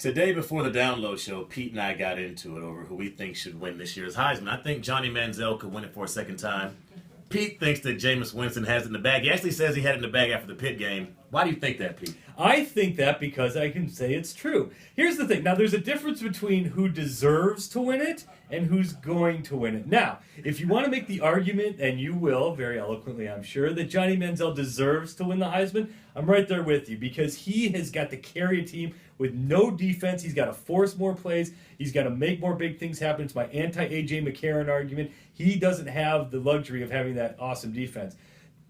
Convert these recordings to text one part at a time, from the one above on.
Today, before the download show, Pete and I got into it over who we think should win this year's Heisman. I think Johnny Manziel could win it for a second time. Pete thinks that Jameis Winston has it in the bag. He actually says he had it in the bag after the Pitt game. Why do you think that, Pete? I think that because I can say it's true. Here's the thing. Now, there's a difference between who deserves to win it and who's going to win it. Now, if you want to make the argument, and you will, very eloquently, I'm sure, that Johnny Manziel deserves to win the Heisman, I'm right there with you because he has got to carry a team with no defense. He's got to force more plays. He's got to make more big things happen. It's my anti-A.J. McCarron argument. He doesn't have the luxury of having that awesome defense.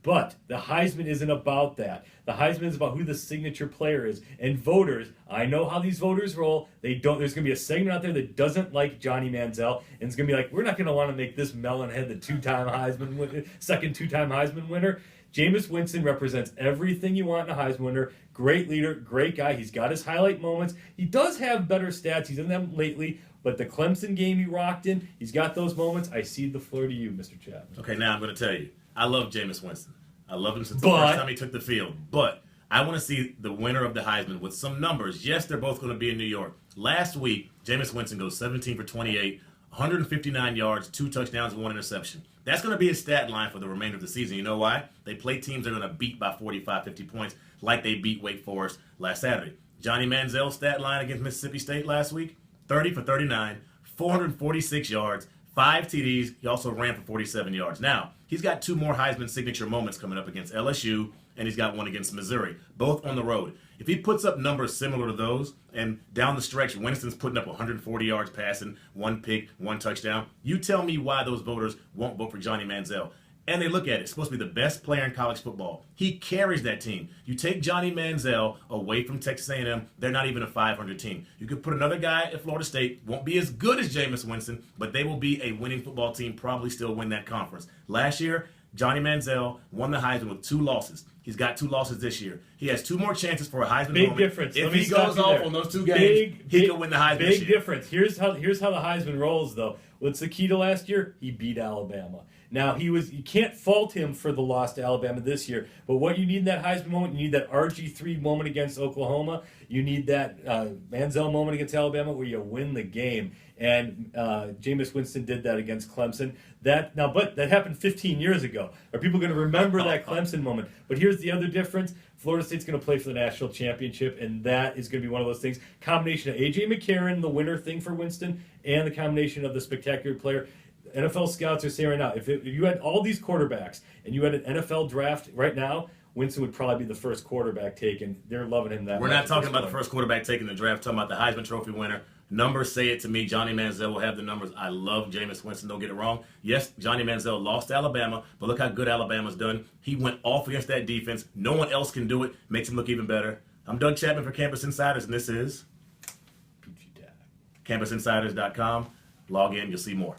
But the Heisman isn't about that. The Heisman is about who the signature player is. And voters, I know how these voters roll. There's going to be a segment out there that doesn't like Johnny Manziel, and it's going to be like, we're not going to want to make this melonhead the second two-time Heisman winner. Jameis Winston represents everything you want in a Heisman winner. Great leader, great guy. He's got his highlight moments. He does have better stats. He's in them lately. But the Clemson game he rocked in, he's got those moments. I cede the floor to you, Mr. Chapman. Okay, now I'm going to tell you. I love Jameis Winston. I love him since the first time he took the field. But I want to see the winner of the Heisman with some numbers. Yes, they're both going to be in New York. Last week, Jameis Winston goes 17 for 28, 159 yards, 2 touchdowns, and 1 interception. That's going to be his stat line for the remainder of the season. You know why? They play teams they're going to beat by 45, 50 points like they beat Wake Forest last Saturday. Johnny Manziel's stat line against Mississippi State last week, 30 for 39, 446 yards, 5 TDs. He also ran for 47 yards. Now, he's got 2 more Heisman signature moments coming up against LSU, and he's got one against Missouri, both on the road. If he puts up numbers similar to those, and down the stretch, Winston's putting up 140 yards passing, 1 pick, 1 touchdown, you tell me why those voters won't vote for Johnny Manziel. And they look at it. It's supposed to be the best player in college football. He carries that team. You take Johnny Manziel away from Texas A&M, they're not even a 500 team. You could put another guy at Florida State, won't be as good as Jameis Winston, but they will be a winning football team, probably still win that conference. Last year, Johnny Manziel won the Heisman with 2 losses. He's got 2 losses this year. He has 2 more chances for a Heisman Big moment. difference. If he goes off on those 2 games, he could win the Heisman this year. Big difference. Here's how the Heisman rolls, though. What's the key to last year? He beat Alabama. Now, you can't fault him for the loss to Alabama this year, but what you need in that Heisman moment, you need that RG3 moment against Oklahoma, you need that Manziel moment against Alabama where you win the game, and Jameis Winston did that against Clemson. But that happened 15 years ago. Are people going to remember that Clemson moment? But here's the other difference. Florida State's going to play for the national championship, and that is going to be one of those things. Combination of A.J. McCarron, the winner thing for Winston, and the combination of the spectacular player. NFL scouts are saying right now, if you had all these quarterbacks and you had an NFL draft right now, Winston would probably be the first quarterback taken. They're loving him that much. We're not talking about the first quarterback taking the draft. We're talking about the Heisman Trophy winner. Numbers say it to me. Johnny Manziel will have the numbers. I love Jameis Winston. Don't get it wrong. Yes, Johnny Manziel lost to Alabama, but look how good Alabama's done. He went off against that defense. No one else can do it. Makes him look even better. I'm Doug Chapman for Campus Insiders, and this is Fiutak. CampusInsiders.com. Log in. You'll see more.